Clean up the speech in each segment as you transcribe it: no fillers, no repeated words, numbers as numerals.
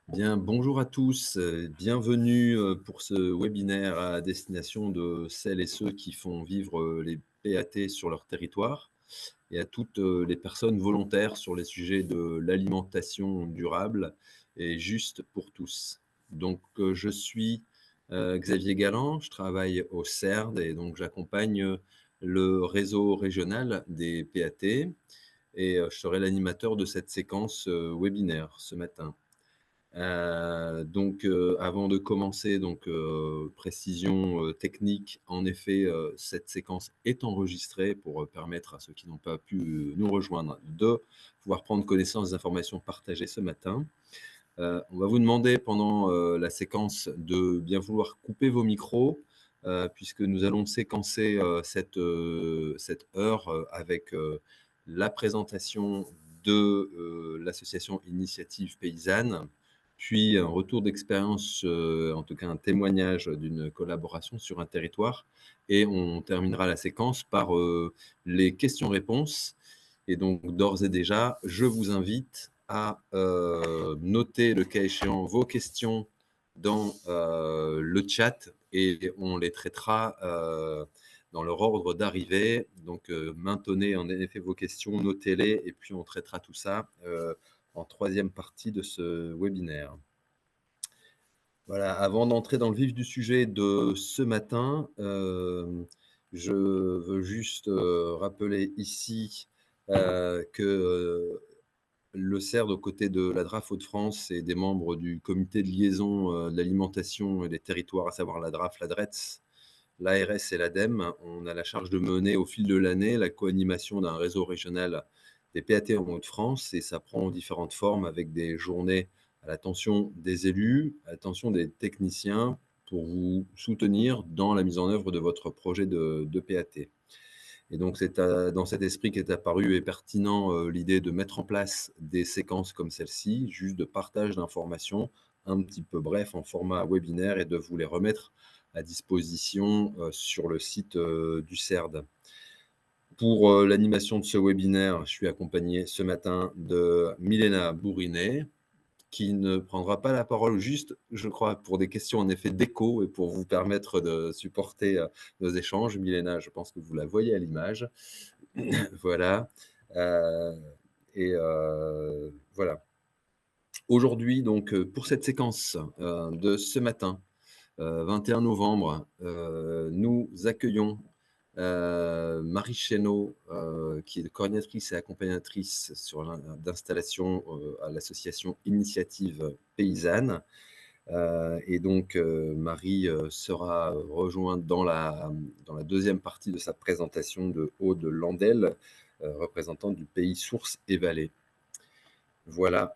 Bien, bonjour à tous, bienvenue, pour ce webinaire à destination de celles et ceux qui font vivre, les PAT sur leur territoire et à toutes, les personnes volontaires sur les sujets de l'alimentation durable et juste pour tous. Donc, je suis, Xavier Galland, je travaille au CERD et donc j'accompagne, le réseau régional des PAT et je serai l'animateur de cette séquence, webinaire ce matin. Avant de commencer, précision, technique. En effet, cette séquence est enregistrée pour, permettre à ceux qui n'ont pas pu, nous rejoindre de pouvoir prendre connaissance des informations partagées ce matin. On va vous demander pendant, la séquence de bien vouloir couper vos micros, puisque nous allons séquencer, cette heure, avec, la présentation de, l'association Initiative Paysanne, puis un retour d'expérience, en tout cas un témoignage d'une collaboration sur un territoire et on terminera la séquence par, les questions-réponses et donc d'ores et déjà, je vous invite à, noter le cas échéant vos questions dans, le chat et on les traitera, dans leur ordre d'arrivée. Donc, maintenez en effet vos questions, notez-les et puis on traitera tout ça, en troisième partie de ce webinaire. Voilà, avant d'entrer dans le vif du sujet de ce matin, je veux juste, rappeler ici, que, le CERD, aux côtés de la DRAF Hauts-de-France et des membres du comité de liaison, de l'alimentation et des territoires, à savoir la DRAF, la DRETS, l'ARS et l'ADEME, on a la charge de mener au fil de l'année la co-animation d'un réseau régional des PAT en Hauts-de-France et ça prend différentes formes avec des journées à l'attention des élus, à l'attention des techniciens pour vous soutenir dans la mise en œuvre de votre projet de PAT. Et donc, c'est dans cet esprit qu'est apparu et pertinent l'idée de mettre en place des séquences comme celle-ci, juste de partage d'informations, un petit peu bref en format webinaire et de vous les remettre à disposition sur le site du CERD. Pour l'animation de ce webinaire, je suis accompagné ce matin de Milena Bourrinet, qui ne prendra pas la parole juste, je crois, pour des questions en effet d'écho et pour vous permettre de supporter nos échanges. Milena, je pense que vous la voyez à l'image. Voilà. Euh, voilà. Aujourd'hui, donc, pour cette séquence de ce matin, 21 novembre, nous accueillons Marie Chénaud, qui est coordinatrice et accompagnatrice d'installation à l'association Initiative Paysanne. Et donc, Marie sera rejointe dans la deuxième partie de sa présentation de Aude Landel, représentante du pays Sources et Vallées. Voilà,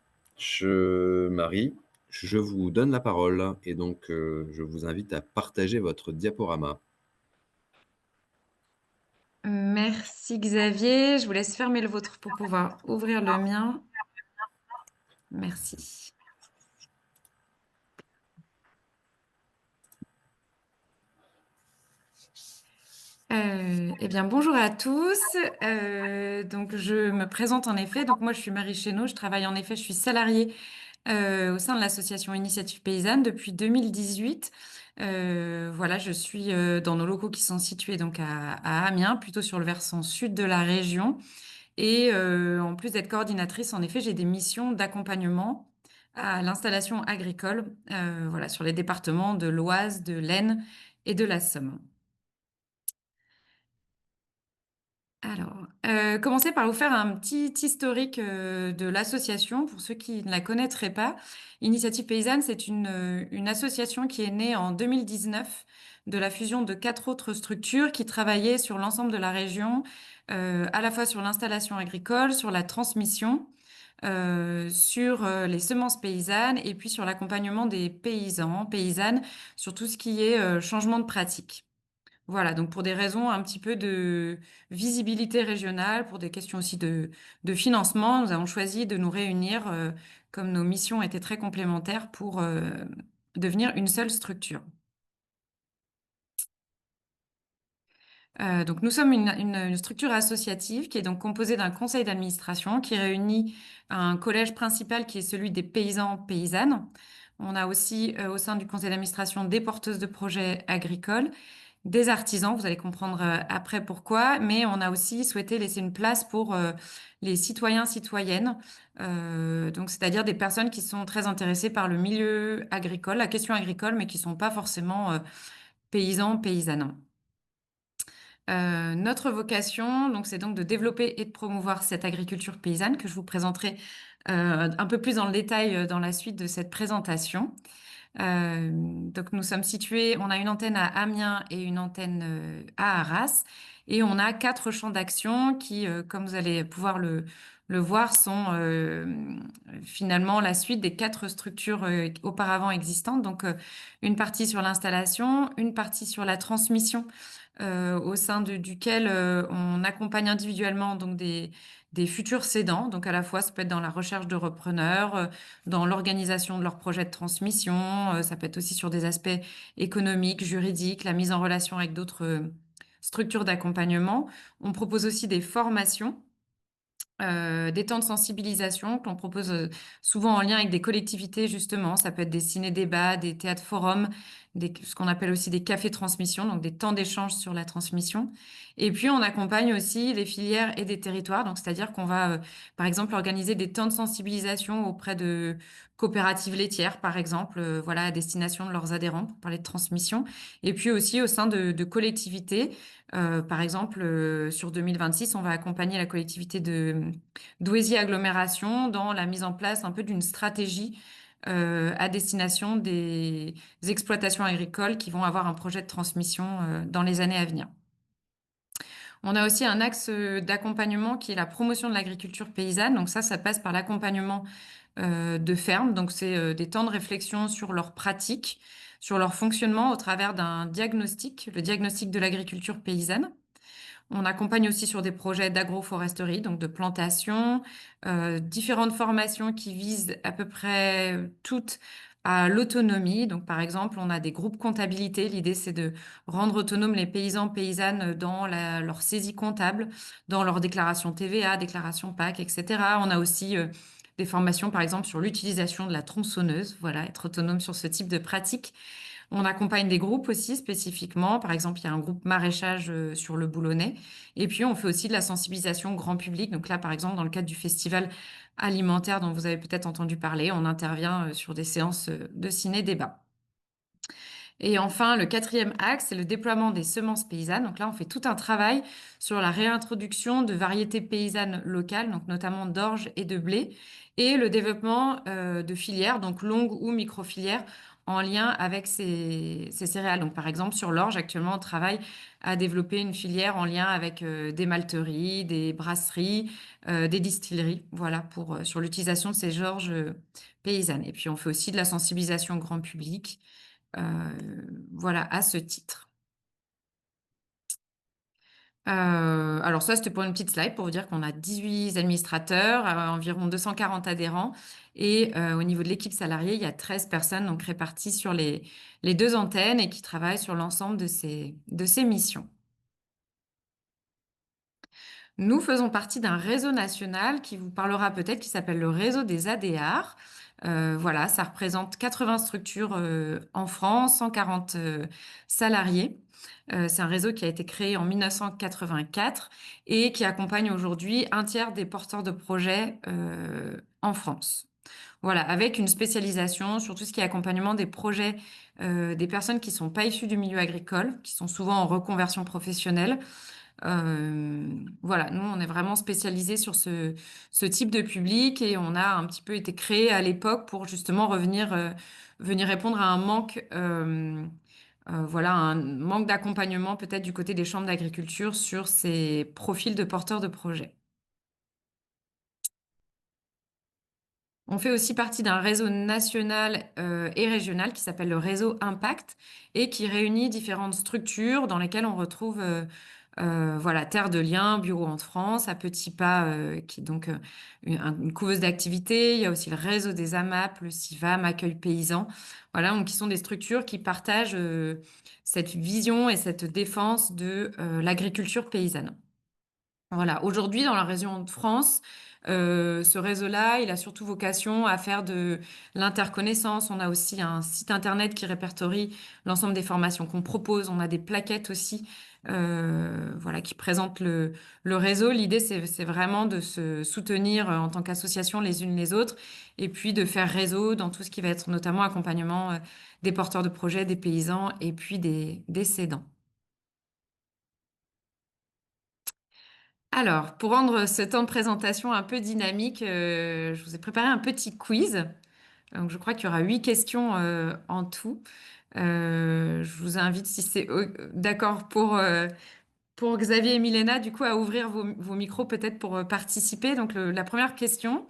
Marie, je vous donne la parole et donc je vous invite à partager votre diaporama. Merci Xavier. Je vous laisse fermer le vôtre pour pouvoir ouvrir le mien. Merci. Eh bien, bonjour à tous. Donc, je me présente en effet. Donc, moi, je suis Marie Chénaud. Je travaille en effet, je suis salariée au sein de l'association Initiative Paysanne depuis 2018. Voilà, je suis dans nos locaux qui sont situés donc à Amiens, plutôt sur le versant sud de la région. Et en plus d'être coordinatrice, en effet, j'ai des missions d'accompagnement à l'installation agricole, voilà, sur les départements de l'Oise, de l'Aisne et de la Somme. Alors, commencer par vous faire un petit historique de l'association pour ceux qui ne la connaîtraient pas. Initiative Paysanne, c'est une association qui est née en 2019 de la fusion de 4 autres structures qui travaillaient sur l'ensemble de la région, à la fois sur l'installation agricole, sur la transmission, sur les semences paysannes et puis sur l'accompagnement des paysans, paysannes, sur tout ce qui est changement de pratique. Voilà, donc pour des raisons un petit peu de visibilité régionale, pour des questions aussi de financement, nous avons choisi de nous réunir, comme nos missions étaient très complémentaires, pour devenir une seule structure. Donc nous sommes une structure associative qui est donc composée d'un conseil d'administration qui réunit un collège principal qui est celui des paysans paysannes. On a aussi au sein du conseil d'administration des porteuses de projets agricoles, des artisans, vous allez comprendre après pourquoi, mais on a aussi souhaité laisser une place pour les citoyens, citoyennes, donc c'est-à-dire des personnes qui sont très intéressées par le milieu agricole, la question agricole, mais qui sont pas forcément paysans, paysannes. Notre vocation, donc, c'est donc de développer et de promouvoir cette agriculture paysanne que je vous présenterai un peu plus dans le détail dans la suite de cette présentation. Donc nous sommes situés, on a une antenne à Amiens et une antenne à Arras, et on a 4 champs d'action qui, comme vous allez pouvoir le voir, sont finalement la suite des 4 structures auparavant existantes. Donc une partie sur l'installation, une partie sur la transmission au sein duquel on accompagne individuellement donc des futurs cédants. Donc à la fois, ça peut être dans la recherche de repreneurs, dans l'organisation de leurs projets de transmission, ça peut être aussi sur des aspects économiques, juridiques, la mise en relation avec d'autres structures d'accompagnement. On propose aussi des formations, des temps de sensibilisation qu'on propose souvent en lien avec des collectivités, justement. Ça peut être des ciné-débats, des théâtres-forums, ce qu'on appelle aussi des cafés transmission, donc des temps d'échange sur la transmission. Et puis, on accompagne aussi les filières et des territoires. Donc, c'est-à-dire qu'on va, par exemple, organiser des temps de sensibilisation auprès de coopératives laitières, par exemple, voilà, à destination de leurs adhérents pour parler de transmission. Et puis aussi au sein de collectivités. Par exemple, sur 2026, on va accompagner la collectivité de Douaisis Agglomération dans la mise en place un peu d'une stratégie à destination des exploitations agricoles qui vont avoir un projet de transmission dans les années à venir. On a aussi un axe d'accompagnement qui est la promotion de l'agriculture paysanne. Donc ça passe par l'accompagnement de ferme. Donc, c'est des temps de réflexion sur leurs pratiques, sur leur fonctionnement au travers d'un diagnostic, le diagnostic de l'agriculture paysanne. On accompagne aussi sur des projets d'agroforesterie, donc de plantation, différentes formations qui visent à peu près toutes à l'autonomie. Donc, par exemple, on a des groupes comptabilité. L'idée, c'est de rendre autonomes les paysans, paysannes dans leur saisie comptable, dans leur déclaration TVA, déclaration PAC, etc. On a aussi des formations, par exemple, sur l'utilisation de la tronçonneuse. Voilà, être autonome sur ce type de pratique. On accompagne des groupes aussi spécifiquement. Par exemple, il y a un groupe maraîchage sur le Boulonnais. Et puis, on fait aussi de la sensibilisation grand public. Donc là, par exemple, dans le cadre du festival alimentaire dont vous avez peut-être entendu parler, on intervient sur des séances de ciné-débat. Et enfin, le quatrième axe, c'est le déploiement des semences paysannes. Donc là, on fait tout un travail sur la réintroduction de variétés paysannes locales, donc notamment d'orge et de blé, et le développement de filières, donc longues ou micro-filières, en lien avec ces céréales. Donc par exemple, sur l'orge, actuellement, on travaille à développer une filière en lien avec des malteries, des brasseries, des distilleries, voilà, sur l'utilisation de ces orges paysannes. Et puis, on fait aussi de la sensibilisation grand public. Voilà, à ce titre. Alors ça, c'était pour une petite slide pour vous dire qu'on a 18 administrateurs, environ 240 adhérents, et au niveau de l'équipe salariée, il y a 13 personnes donc réparties sur les 2 antennes et qui travaillent sur l'ensemble de ces missions. Nous faisons partie d'un réseau national qui vous parlera peut-être, qui s'appelle le réseau des ADR. Voilà, ça représente 80 structures en France, 140 salariés. C'est un réseau qui a été créé en 1984 et qui accompagne aujourd'hui un tiers des porteurs de projets en France. Voilà, avec une spécialisation sur tout ce qui est accompagnement des projets des personnes qui ne sont pas issues du milieu agricole, qui sont souvent en reconversion professionnelle. Voilà, nous, on est vraiment spécialisé sur ce type de public et on a un petit peu été créé à l'époque pour justement venir répondre à un manque, voilà, un manque d'accompagnement peut-être du côté des chambres d'agriculture sur ces profils de porteurs de projets. On fait aussi partie d'un réseau national et régional qui s'appelle le réseau Impact et qui réunit différentes structures dans lesquelles on retrouve Voilà, Terre de Liens, bureau en France, à petits pas, qui est donc une couveuse d'activités. Il y a aussi le réseau des AMAP, le CIVAM, Accueil Paysan. Voilà, donc qui sont des structures qui partagent cette vision et cette défense de l'agriculture paysanne. Voilà, aujourd'hui, dans la région de France, ce réseau-là, il a surtout vocation à faire de l'interconnaissance. On a aussi un site internet qui répertorie l'ensemble des formations qu'on propose. On a des plaquettes aussi, voilà, qui présentent le réseau. L'idée, c'est vraiment de se soutenir en tant qu'association les unes les autres, et puis de faire réseau dans tout ce qui va être notamment accompagnement des porteurs de projets, des paysans, et puis des cédants. Alors, pour rendre ce temps de présentation un peu dynamique, je vous ai préparé un petit quiz. Donc, je crois qu'il y aura 8 questions en tout. Je vous invite, si c'est d'accord pour Xavier et Milena, du coup, à ouvrir vos micros peut-être pour participer. Donc, la première question,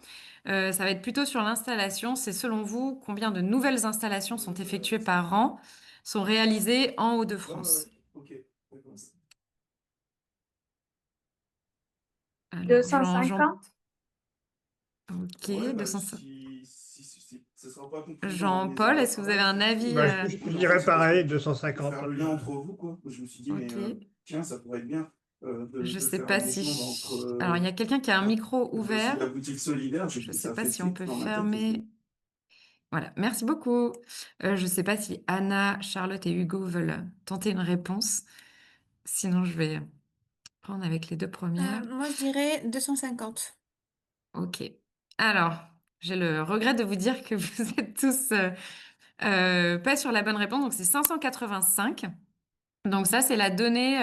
ça va être plutôt sur l'installation. C'est selon vous, combien de nouvelles installations sont effectuées par an, sont réalisées en Hauts-de-France? Alors, Jean, 250. ok, Ouais, bah, 200. ça sera pas compliqué d'organiser Jean-Paul, un est-ce que vous avez un travail. avis Bah, je dirais pareil, Pour 250. faire le lien entre vous, quoi. Je me suis dit, mais Ok. tiens, ça pourrait être bien Je de sais faire pas un échange entre. si. Alors, il y a quelqu'un qui a un micro Il y a aussi ouvert. la boutique solidaire, j'ai Je pris sais ça pas fait si on tilt peut dans ma tête. Et fermer. tout. Voilà, merci beaucoup. Je sais pas si Anna, Charlotte et Hugo veulent tenter une réponse. Sinon, je vais prendre avec les deux premières. Moi, je dirais 250. Ok. Alors, j'ai le regret de vous dire que vous êtes tous pas sur la bonne réponse. Donc, c'est 585. Donc ça, c'est la donnée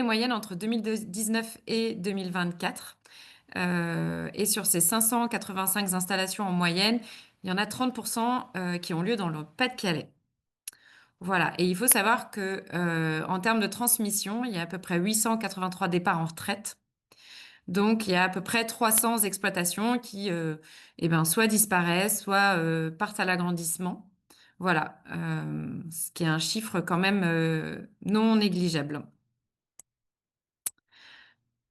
moyenne entre 2019 et 2024. Et sur ces 585 installations en moyenne, il y en a 30% qui ont lieu dans le Pas-de-Calais. Voilà. Et il faut savoir que en termes de transmission, il y a à peu près 883 départs en retraite. Donc il y a à peu près 300 exploitations qui, eh ben, soit disparaissent, soit partent à l'agrandissement. Voilà, ce qui est un chiffre quand même non négligeable.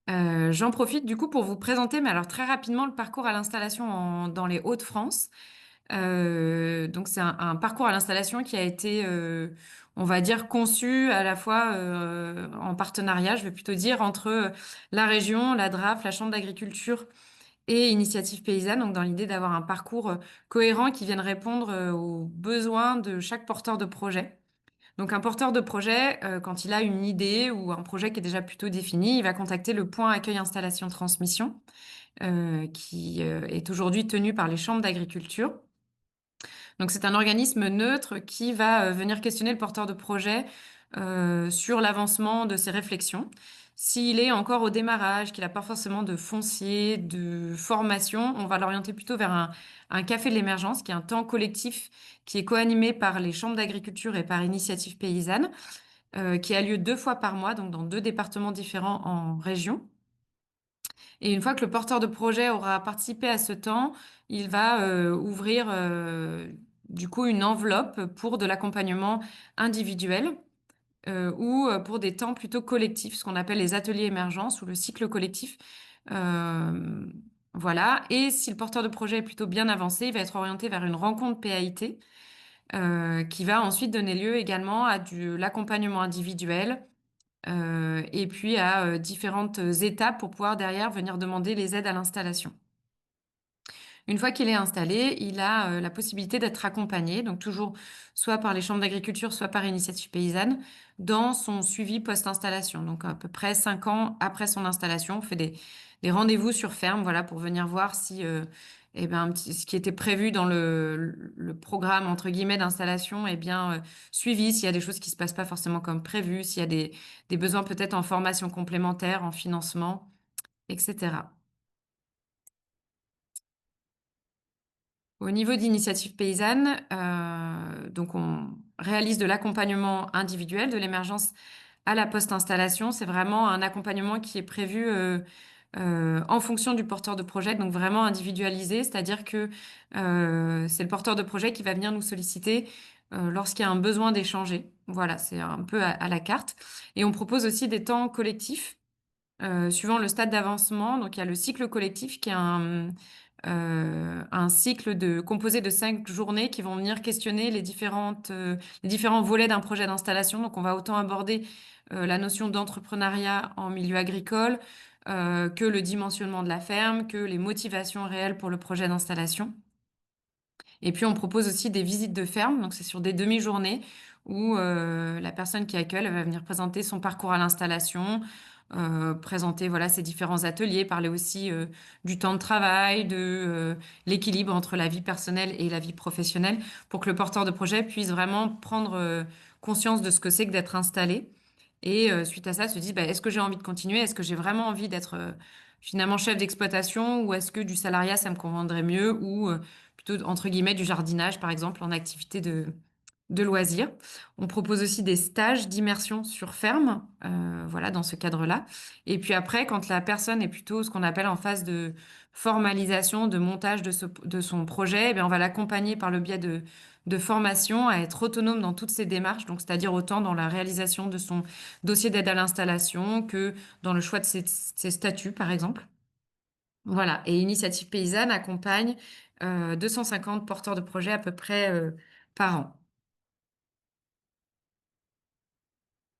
J'en profite du coup pour vous présenter, mais alors très rapidement, le parcours à l'installation dans les Hauts-de-France. Donc c'est un parcours à l'installation qui a été, on va dire, conçu à la fois en partenariat, je vais plutôt dire, entre la région, la DRAF, la Chambre d'agriculture et Initiative Paysanne, donc dans l'idée d'avoir un parcours cohérent qui vienne répondre aux besoins de chaque porteur de projet. Donc un porteur de projet, quand il a une idée ou un projet qui est déjà plutôt défini, il va contacter le point accueil installation transmission, qui est aujourd'hui tenu par les chambres d'agriculture. Donc c'est un organisme neutre qui va venir questionner le porteur de projet sur l'avancement de ses réflexions. S'il est encore au démarrage, qu'il n'a pas forcément de foncier, de formation, on va l'orienter plutôt vers un café de l'émergence, qui est un temps collectif qui est co-animé par les chambres d'agriculture et par Initiative Paysanne, qui a lieu 2 fois par mois, donc dans 2 départements différents en région. Et une fois que le porteur de projet aura participé à ce temps, il va ouvrir du coup une enveloppe pour de l'accompagnement individuel ou pour des temps plutôt collectifs, ce qu'on appelle les ateliers émergence ou le cycle collectif. Euh, voilà. Et si le porteur de projet est plutôt bien avancé, il va être orienté vers une rencontre PAIT qui va ensuite donner lieu également à l'accompagnement individuel et puis à différentes étapes pour pouvoir derrière venir demander les aides à l'installation. Une fois qu'il est installé, il a la possibilité d'être accompagné, donc toujours soit par les chambres d'agriculture, soit par Initiative Paysanne, dans son suivi post-installation. Donc à peu près 5 ans après son installation, on fait des rendez-vous sur ferme, voilà, pour venir voir si eh ben, ce qui était prévu dans le programme entre guillemets d'installation est bien suivi, s'il y a des choses qui se passent pas forcément comme prévu, s'il y a des besoins peut-être en formation complémentaire, en financement, etc. Au niveau d'initiative paysanne, donc on réalise de l'accompagnement individuel, de l'émergence à la post-installation. C'est vraiment un accompagnement qui est prévu en fonction du porteur de projet, donc vraiment individualisé, c'est-à-dire que c'est le porteur de projet qui va venir nous solliciter lorsqu'il y a un besoin d'échanger. Voilà, c'est un peu à la carte et on propose aussi des temps collectifs, suivant le stade d'avancement. Donc il y a le cycle collectif qui est un cycle composé de 5 journées qui vont venir questionner les différents volets d'un projet d'installation. Donc on va autant aborder, la notion d'entrepreneuriat en milieu agricole, que le dimensionnement de la ferme, que les motivations réelles pour le projet d'installation. Et puis on propose aussi des visites de ferme, donc c'est sur des demi-journées où la personne qui accueille, elle va venir présenter son parcours à l'installation, présenter voilà ses différents ateliers, parler aussi du temps de travail, de l'équilibre entre la vie personnelle et la vie professionnelle, pour que le porteur de projet puisse vraiment prendre conscience de ce que c'est que d'être installé. Et suite à ça, se dit, bah, est-ce que j'ai envie de continuer? Est-ce que j'ai vraiment envie d'être finalement chef d'exploitation ou est-ce que du salariat, ça me conviendrait mieux ou plutôt entre guillemets du jardinage, par exemple, en activité de loisirs. On propose aussi des stages d'immersion sur ferme, voilà, dans ce cadre-là. Et puis après, quand la personne est plutôt ce qu'on appelle en phase de formalisation, de montage de son projet, eh bien, on va l'accompagner par le biais de formation à être autonome dans toutes ses démarches, donc c'est-à-dire autant dans la réalisation de son dossier d'aide à l'installation que dans le choix de ses statuts, par exemple. Voilà, et Initiative Paysanne accompagne 250 porteurs de projets à peu près par an.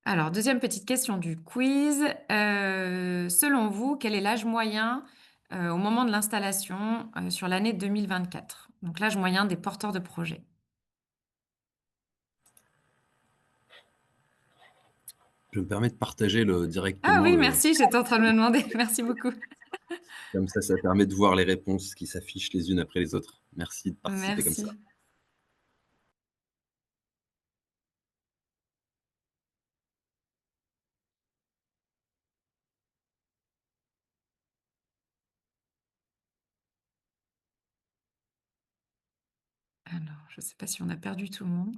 Alors, deuxième petite question du quiz. Selon vous, quel est l'âge moyen au moment de l'installation sur l'année 2024? Donc, l'âge moyen des porteurs de projets. Je me permets de partager Ah directement oui, merci, j'étais en train de me demander. Merci beaucoup. comme ça permet de voir les réponses qui s'affichent les unes après les autres. Merci de participer comme ça. Merci. Alors, je ne sais pas si on a perdu tout le monde.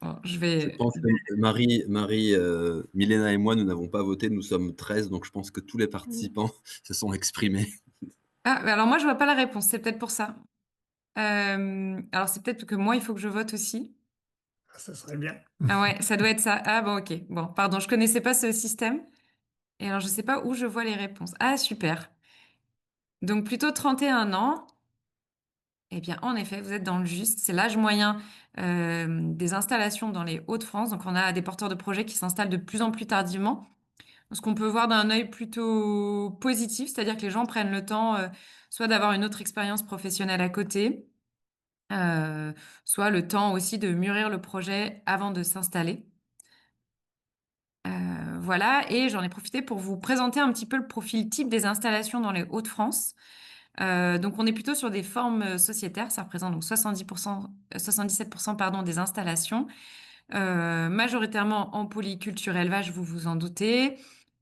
Bon, je Je vais... pense que Marie, Milena et moi, nous n'avons pas voté, nous sommes 13, donc je pense que tous les participants se sont exprimés. Ah, bah alors moi, je vois pas la réponse, c'est peut-être pour ça. Alors, c'est peut-être que moi, il faut que je vote aussi. Ça serait bien. Ah ouais, ça doit être ça. Ah bon, ok. Bon, pardon, je connaissais pas ce système. Et alors, je sais pas où je vois les réponses. Ah, super. Donc, plutôt 31 ans. Eh bien, en effet, vous êtes dans le juste. C'est l'âge moyen des installations dans les Hauts-de-France. Donc, on a des porteurs de projets qui s'installent de plus en plus tardivement. Ce qu'on peut voir d'un œil plutôt positif, c'est-à-dire que les gens prennent le temps soit d'avoir une autre expérience professionnelle à côté, euh, soit le temps aussi de mûrir le projet avant de s'installer. Voilà, et j'en ai profité pour vous présenter un petit peu le profil type des installations dans les Hauts-de-France. Donc, on est plutôt sur des formes sociétaires, ça représente donc 70%, 77% pardon, des installations, majoritairement en polyculture élevage, vous vous en doutez,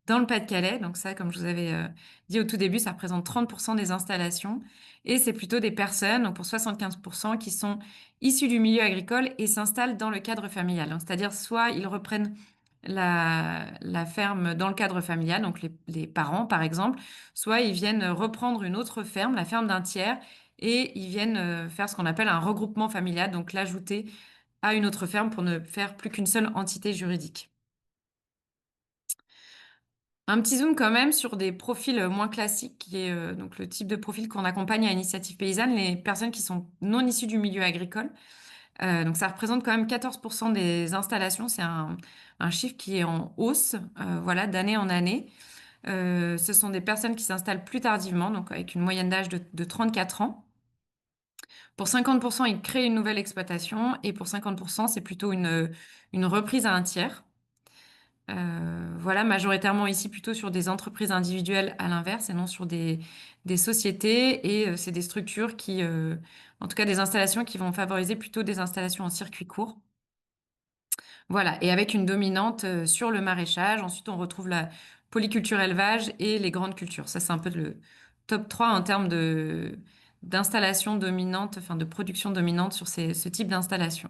dans le Pas-de-Calais. Donc ça, comme je vous avais dit au tout début, ça représente 30% des installations. Et c'est plutôt des personnes, donc pour 75%, qui sont issues du milieu agricole et s'installent dans le cadre familial. Donc, c'est-à-dire soit ils reprennent la ferme dans le cadre familial, donc les parents par exemple, soit ils viennent reprendre une autre ferme, la ferme d'un tiers, et ils viennent faire ce qu'on appelle un regroupement familial, donc l'ajouter à une autre ferme pour ne faire plus qu'une seule entité juridique. Un petit zoom quand même sur des profils moins classiques, qui est donc le type de profil qu'on accompagne à Initiative Paysanne, les personnes qui sont non issues du milieu agricole. Donc ça représente quand même 14% des installations. C'est un chiffre qui est en hausse, voilà, d'année en année. Ce sont des personnes qui s'installent plus tardivement, donc avec une moyenne d'âge de 34 ans. Pour 50%, ils créent une nouvelle exploitation et pour 50%, c'est plutôt une reprise à un tiers. Voilà, majoritairement ici plutôt sur des entreprises individuelles à l'inverse et non sur des sociétés. Et c'est des structures qui, en tout cas des installations qui vont favoriser plutôt des installations en circuit court. Voilà, et avec une dominante sur le maraîchage. Ensuite, on retrouve la polyculture élevage et les grandes cultures. Ça, c'est un peu le top 3 en termes d'installation dominante, enfin de production dominante sur ce type d'installation.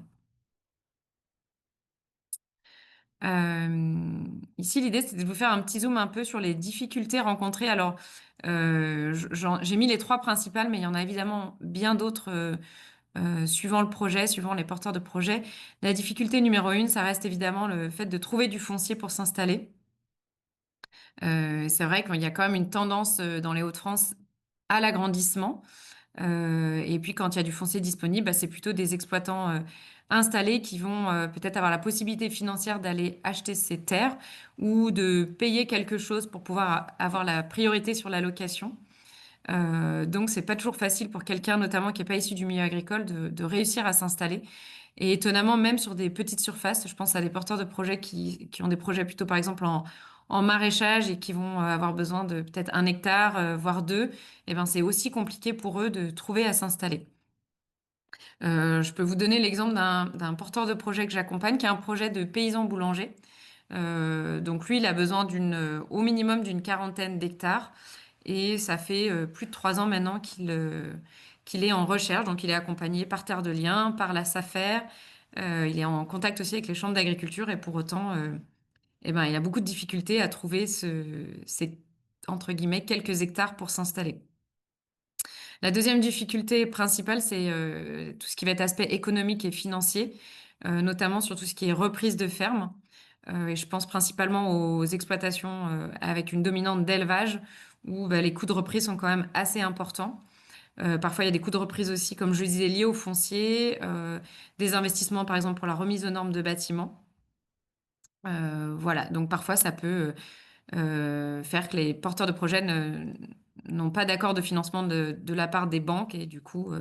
Ici, l'idée, c'est de vous faire un petit zoom un peu sur les difficultés rencontrées. Alors, j'ai mis les trois principales, mais il y en a évidemment bien d'autres suivant le projet, suivant les porteurs de projet. La difficulté numéro une, ça reste évidemment le fait de trouver du foncier pour s'installer. C'est vrai qu'il y a quand même une tendance dans les Hauts-de-France à l'agrandissement. Et puis quand il y a du foncier disponible, bah, c'est plutôt des exploitants installés qui vont peut-être avoir la possibilité financière d'aller acheter ces terres ou de payer quelque chose pour pouvoir avoir la priorité sur la location. Donc c'est pas toujours facile pour quelqu'un, notamment qui n'est pas issu du milieu agricole, de réussir à s'installer. Et étonnamment, même sur des petites surfaces, je pense à des porteurs de projets qui ont des projets plutôt, par exemple, en maraîchage et qui vont avoir besoin de peut-être 1 hectare, voire deux, et ben, c'est aussi compliqué pour eux de trouver à s'installer. Je peux vous donner l'exemple d'un porteur de projet que j'accompagne, qui a un projet de paysan boulanger. Donc lui, il a besoin au minimum d'une quarantaine d'hectares. Et ça fait plus de 3 ans maintenant qu'il est en recherche. Donc il est accompagné par Terre de Liens, par la SAFER. Il est en contact aussi avec les chambres d'agriculture. Et pour autant, eh ben, il a beaucoup de difficultés à trouver ces, entre guillemets, quelques hectares pour s'installer. La deuxième difficulté principale, c'est tout ce qui va être aspect économique et financier, notamment sur tout ce qui est reprise de ferme. Et je pense principalement aux exploitations avec une dominante d'élevage, où bah, les coûts de reprise sont quand même assez importants. Parfois, il y a des coûts de reprise aussi, comme je le disais, liés au foncier, des investissements, par exemple, pour la remise aux normes de bâtiments. Voilà, donc parfois, ça peut faire que les porteurs de projets n'ont pas d'accord de financement de la part des banques et du coup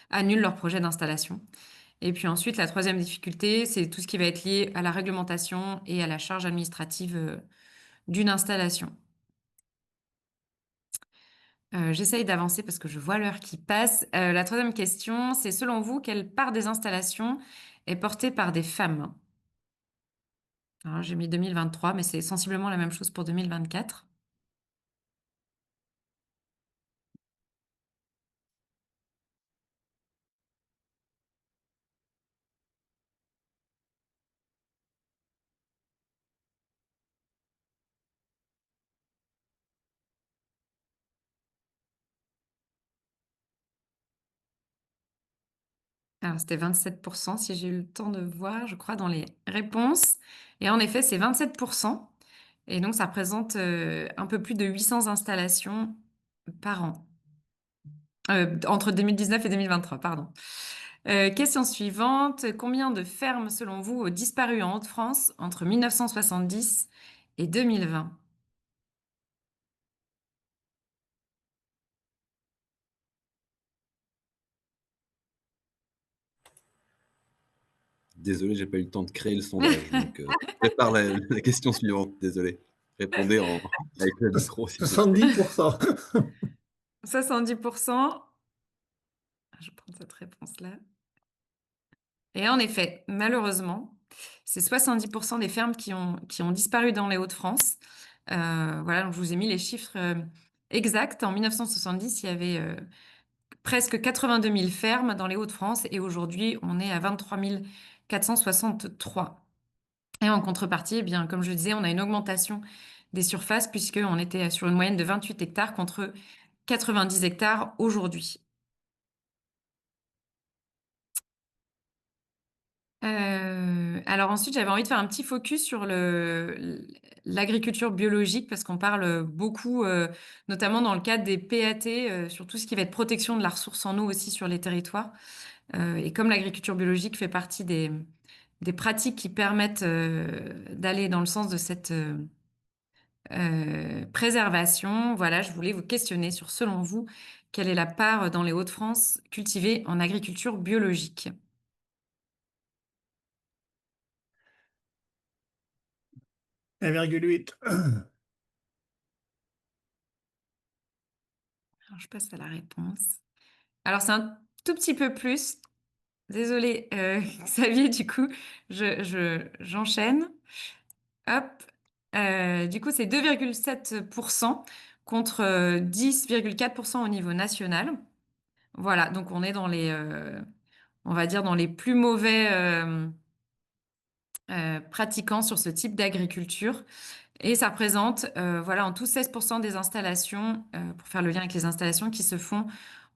annulent leur projet d'installation. Et puis ensuite, la troisième difficulté, c'est tout ce qui va être lié à la réglementation et à la charge administrative d'une installation. J'essaye d'avancer parce que je vois l'heure qui passe. La troisième question, c'est selon vous, quelle part des installations est portée par des femmes? Alors, j'ai mis 2023, mais c'est sensiblement la même chose pour 2024. Alors, c'était 27% si j'ai eu le temps de voir, je crois, dans les réponses. Et en effet, c'est 27%. Et donc, ça représente un peu plus de 800 installations par an. Entre 2019 et 2023, pardon. Question suivante. Combien de fermes, selon vous, ont disparu en Hauts-de-France entre 1970 et 2020? Désolé, j'ai pas eu le temps de créer le sondage, donc je prépare la question suivante. Désolé. Répondez avec le micro, s'il vous plaît. 70%. 70%. Je prends cette réponse-là. Et en effet, malheureusement, c'est 70% des fermes qui ont disparu dans les Hauts-de-France. Voilà, donc je vous ai mis les chiffres exacts. En 1970, il y avait presque 82 000 fermes dans les Hauts-de-France et aujourd'hui, on est à 23 463. Et en contrepartie, eh bien, comme je disais, on a une augmentation des surfaces puisqu'on était sur une moyenne de 28 hectares contre 90 hectares aujourd'hui. Alors ensuite, j'avais envie de faire un petit focus sur l'agriculture biologique parce qu'on parle beaucoup, notamment dans le cadre des PAT, sur tout ce qui va être protection de la ressource en eau aussi sur les territoires. Et comme l'agriculture biologique fait partie des pratiques qui permettent d'aller dans le sens de cette préservation, voilà, je voulais vous questionner sur, selon vous, quelle est la part dans les Hauts-de-France cultivée en agriculture biologique? 1,8. Alors, je passe à la réponse. Alors, c'est un tout petit peu plus. Désolée, Xavier, du coup, j'enchaîne. Hop. Du coup, c'est 2,7% contre 10,4% au niveau national. Voilà, donc on est on va dire, dans les plus mauvais pratiquants sur ce type d'agriculture et ça représente, voilà, en tout 16 des installations, pour faire le lien avec les installations qui se font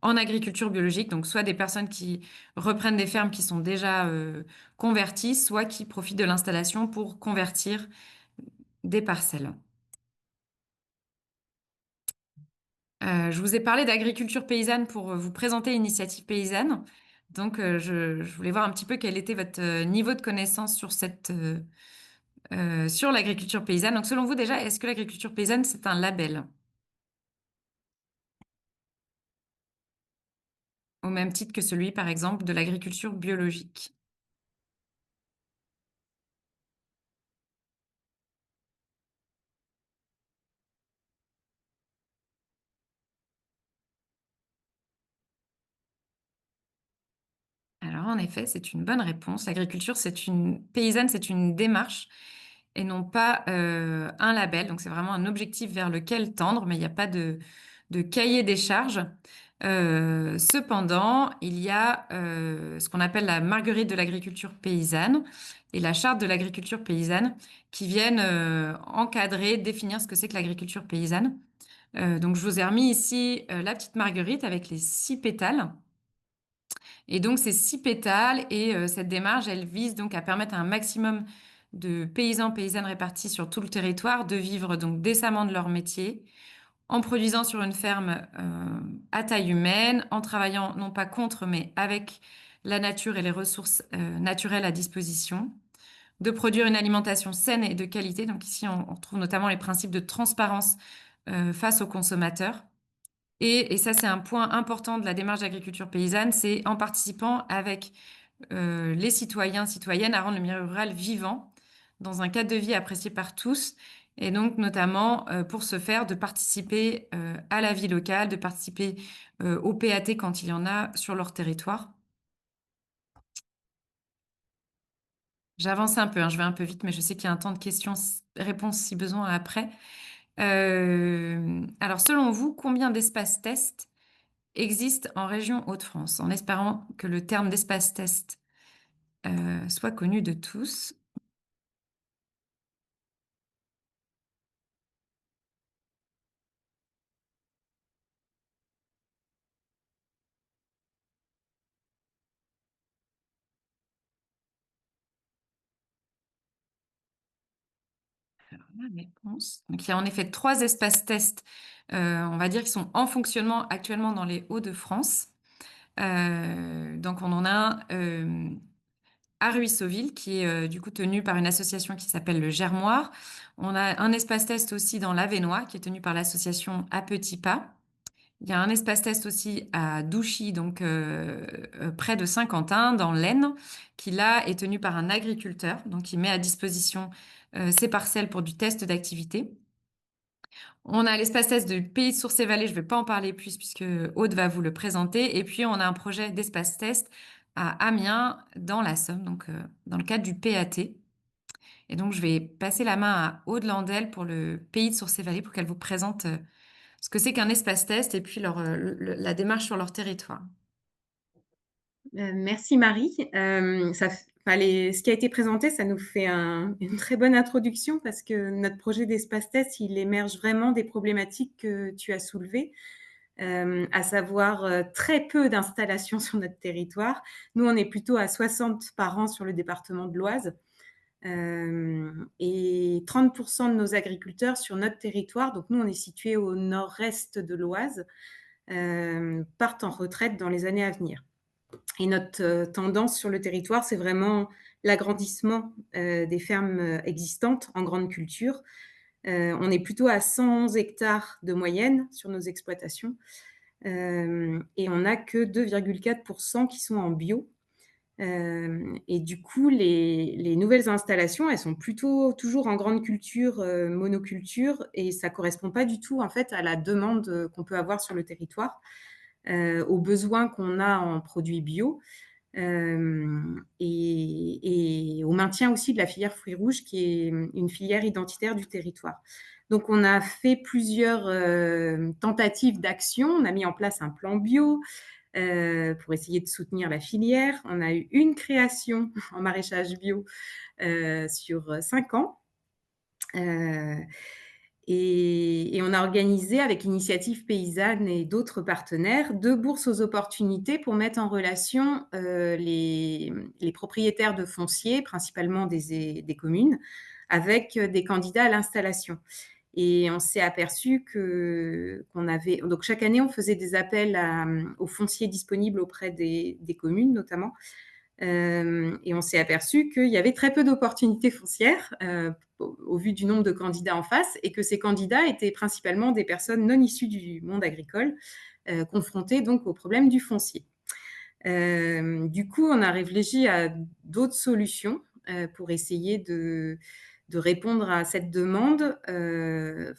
en agriculture biologique. Donc soit des personnes qui reprennent des fermes qui sont déjà, converties, soit qui profitent de l'installation pour convertir des parcelles. Je vous ai parlé d'agriculture paysanne pour, vous présenter Initiative Paysanne. Donc, je voulais voir un petit peu quel était votre, niveau de connaissance sur sur l'agriculture paysanne. Donc selon vous déjà, est-ce que l'agriculture paysanne, c'est un label? Au même titre que celui, par exemple, de l'agriculture biologique? Alors en effet, c'est une bonne réponse. L'agriculture, c'est une paysanne, c'est une démarche et non pas, un label. Donc c'est vraiment un objectif vers lequel tendre, mais il y a pas de cahier des charges. Cependant, il y a, ce qu'on appelle la marguerite de l'agriculture paysanne et la charte de l'agriculture paysanne qui viennent, encadrer, définir ce que c'est que l'agriculture paysanne. Donc je vous ai remis ici, la petite marguerite avec les 6 pétales. Et donc, ces 6 pétales et cette démarche, elle vise donc à permettre à un maximum de paysans, paysannes répartis sur tout le territoire de vivre donc décemment de leur métier, en produisant sur une ferme à taille humaine, en travaillant non pas contre, mais avec la nature et les ressources naturelles à disposition, de produire une alimentation saine et de qualité. Donc ici, on retrouve notamment les principes de transparence face aux consommateurs et ça, c'est un point important de la démarche d'agriculture paysanne, c'est en participant avec les citoyens, citoyennes à rendre le milieu rural vivant dans un cadre de vie apprécié par tous. Et donc, notamment, pour ce faire, de participer à la vie locale, de participer au PAT quand il y en a sur leur territoire. J'avance un peu, hein, je vais un peu vite, mais je sais qu'il y a un temps de questions-réponses si besoin après. Alors, selon vous, combien d'espaces tests existe en région Hauts-de-France, en espérant que le terme d'espace test soit connu de tous. Alors, la réponse. Donc, il y a en effet 3 espaces tests, on va dire, qui sont en fonctionnement actuellement dans les Hauts-de-France. Donc, on en a un à Ruisseauville, qui est du coup tenu par une association qui s'appelle le Germoir. On a un espace test aussi dans l'Avesnois, qui est tenu par l'association À Petits Pas. Il y a un espace test aussi à Douchy, donc près de Saint-Quentin, dans l'Aisne, qui là est tenu par un agriculteur, donc il met à disposition ses parcelles pour du test d'activité. On a l'espace test du Pays de Sources et Vallées, je ne vais pas en parler plus puisque Aude va vous le présenter. Et puis on a un projet d'espace test à Amiens, dans la Somme, donc dans le cadre du PAT. Et donc je vais passer la main à Aude Landel pour le Pays de Sources et Vallées pour qu'elle vous présente ce que c'est qu'un espace test et puis la démarche sur leur territoire. Merci Marie. Ce qui a été présenté, ça nous fait une très bonne introduction parce que notre projet d'espace test, il émerge vraiment des problématiques que tu as soulevées, à savoir très peu d'installations sur notre territoire. Nous, on est plutôt à 60 par an sur le département de l'Oise. Et 30% de nos agriculteurs sur notre territoire, donc nous, on est situé au nord-est de l'Oise, partent en retraite dans les années à venir. Et notre tendance sur le territoire, c'est vraiment l'agrandissement des fermes existantes en grande culture. On est plutôt à 100 hectares de moyenne sur nos exploitations et on n'a que 2,4% qui sont en bio. Et du coup, les nouvelles installations, elles sont plutôt toujours en grande culture, monoculture, et ça ne correspond pas du tout en fait à la demande qu'on peut avoir sur le territoire, aux besoins qu'on a en produits bio. Et au maintien aussi de la filière fruits rouges, qui est une filière identitaire du territoire. Donc, on a fait plusieurs tentatives d'action. On a mis en place un plan bio. pour essayer de soutenir la filière. On a eu une création en maraîchage bio sur 5 ans. Et on a organisé avec Initiative Paysanne et d'autres partenaires 2 bourses aux opportunités pour mettre en relation les propriétaires de foncier, principalement des communes, avec des candidats à l'installation. Et on s'est aperçu qu'on avait... Donc, chaque année, on faisait des appels aux fonciers disponibles auprès des communes, notamment. Et on s'est aperçu qu'il y avait très peu d'opportunités foncières au vu du nombre de candidats en face, et que ces candidats étaient principalement des personnes non issues du monde agricole, confrontées donc au problème du foncier. Du coup, on a réfléchi à d'autres solutions pour essayer de répondre à cette demande,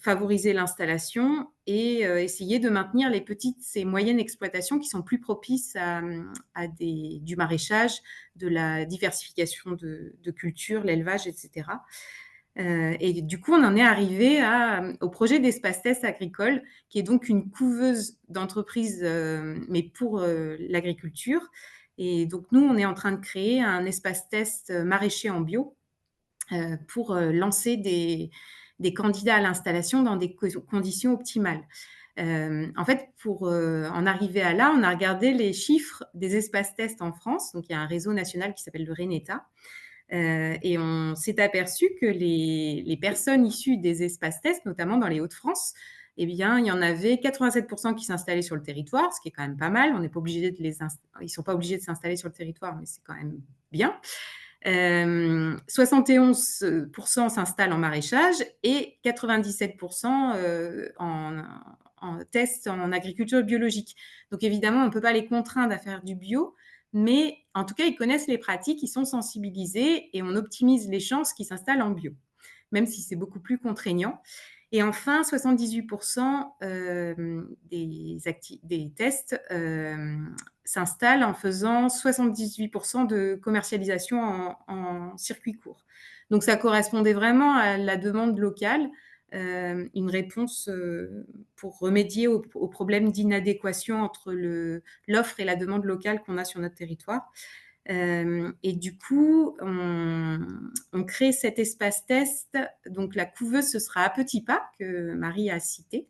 favoriser l'installation et essayer de maintenir les petites et moyennes exploitations qui sont plus propices à du maraîchage, de la diversification de cultures, l'élevage, etc. Et du coup, on en est arrivé au projet d'espace test agricole, qui est donc une couveuse d'entreprise, mais pour l'agriculture. Et donc, nous, on est en train de créer un espace test maraîcher en bio pour lancer des candidats à l'installation dans des conditions optimales. En fait, pour en arriver à là, on a regardé les chiffres des espaces tests en France. Donc, il y a un réseau national qui s'appelle le RENETA. Et on s'est aperçu que les personnes issues des espaces tests, notamment dans les Hauts-de-France, eh bien, il y en avait 87% qui s'installaient sur le territoire, ce qui est quand même pas mal. On n'est pas obligé ils ne sont pas obligés de s'installer sur le territoire, mais c'est quand même bien. 71% s'installent en maraîchage et 97% en test en agriculture biologique. Donc évidemment, on ne peut pas les contraindre à faire du bio, mais en tout cas, ils connaissent les pratiques, ils sont sensibilisés et on optimise les chances qu'ils s'installent en bio, même si c'est beaucoup plus contraignant. Et enfin, 78% des tests s'installent en faisant 78% de commercialisation en circuit court. Donc, ça correspondait vraiment à la demande locale, une réponse pour remédier au problème d'inadéquation entre l'offre et la demande locale qu'on a sur notre territoire. Et du coup, on crée cet espace test. Donc, la couveuse, ce sera à petits pas, que Marie a cité,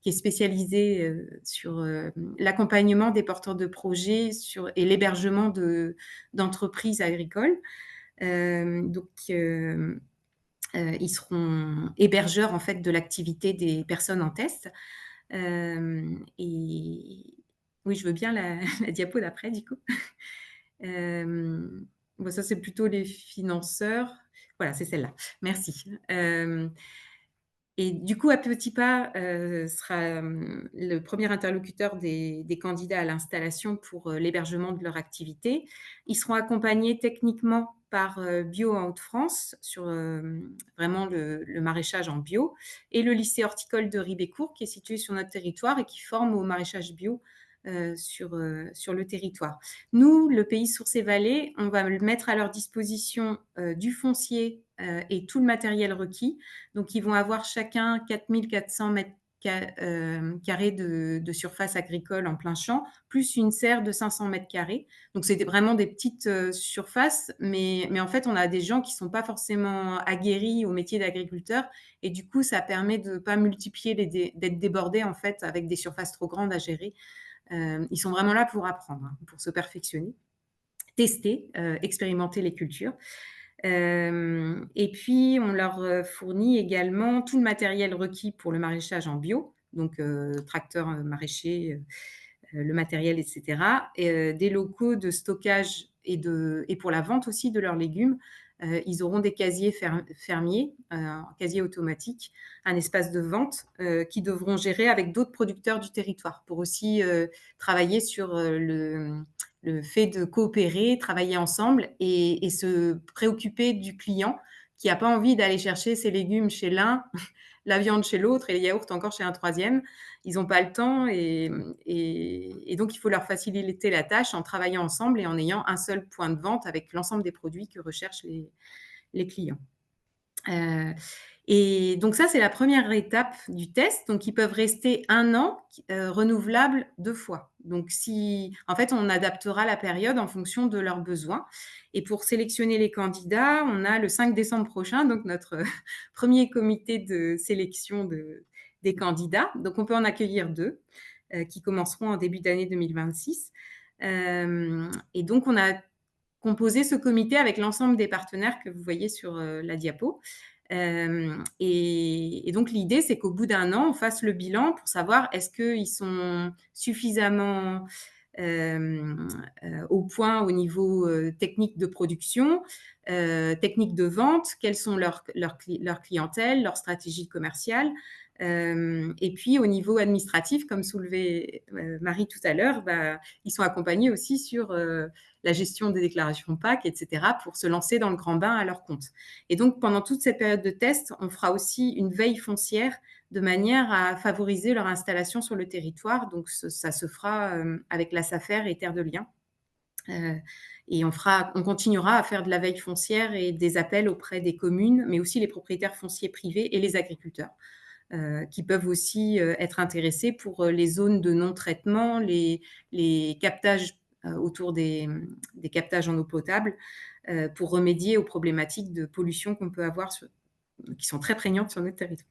qui est spécialisée sur l'accompagnement des porteurs de projets et l'hébergement d'entreprises agricoles. Donc, ils seront hébergeurs, en fait, de l'activité des personnes en test. Et oui, je veux bien la diapo d'après, du coup. Bon, ça, c'est plutôt les financeurs. Voilà, c'est celle-là. Merci. Et du coup, à petits pas sera le premier interlocuteur des candidats à l'installation pour l'hébergement de leur activité. Ils seront accompagnés techniquement par Bio en Hauts-de-France sur vraiment le maraîchage en bio, et le lycée horticole de Ribécourt qui est situé sur notre territoire et qui forme au maraîchage bio sur le territoire. Nous, le pays Sources et Vallées, on va mettre à leur disposition du foncier et tout le matériel requis. Donc, ils vont avoir chacun 4400 mètres carrés de surface agricole en plein champ, plus une serre de 500 mètres carrés. Donc, c'est vraiment des petites surfaces, mais en fait, on a des gens qui ne sont pas forcément aguerris au métier d'agriculteur, et du coup, ça permet de ne pas multiplier, d'être débordés en fait avec des surfaces trop grandes à gérer. Ils sont vraiment là pour apprendre, pour se perfectionner, tester, expérimenter les cultures. Et puis, on leur fournit également tout le matériel requis pour le maraîchage en bio, donc tracteur maraîcher, le matériel, etc. Et des locaux de stockage et pour la vente aussi de leurs légumes. Ils auront des casiers fermiers, casiers automatiques, un espace de vente qui devront gérer avec d'autres producteurs du territoire pour aussi travailler sur le fait de coopérer, travailler ensemble et se préoccuper du client qui n'a pas envie d'aller chercher ses légumes chez l'un, la viande chez l'autre et les yaourts encore chez un troisième. Ils n'ont pas le temps et donc il faut leur faciliter la tâche en travaillant ensemble et en ayant un seul point de vente avec l'ensemble des produits que recherchent les clients. Et donc ça, c'est la première étape du test. Donc, ils peuvent rester 1 an, renouvelable 2 fois. Donc en fait, on adaptera la période en fonction de leurs besoins. Et pour sélectionner les candidats, on a le 5 décembre prochain, donc notre premier comité de sélection des candidats. Donc, on peut en accueillir 2 qui commenceront en début d'année 2026. Et donc, on a composé ce comité avec l'ensemble des partenaires que vous voyez sur la diapo. Et donc, l'idée, c'est qu'au bout d'1 an, on fasse le bilan pour savoir est-ce qu'ils sont suffisamment au point au niveau technique de production, technique de vente, quelles sont leur clientèle, leur stratégie commerciale. Et puis, au niveau administratif, comme soulevait Marie tout à l'heure, ils sont accompagnés aussi sur la gestion des déclarations PAC, etc., pour se lancer dans le grand bain à leur compte. Et donc, pendant toute cette période de test, on fera aussi une veille foncière de manière à favoriser leur installation sur le territoire. Donc, ça se fera avec la SAFER et Terre de Liens. Et on continuera à faire de la veille foncière et des appels auprès des communes, mais aussi les propriétaires fonciers privés et les agriculteurs, qui peuvent aussi être intéressés pour les zones de non-traitement, les captages autour des captages en eau potable, pour remédier aux problématiques de pollution qu'on peut avoir, qui sont très prégnantes sur notre territoire.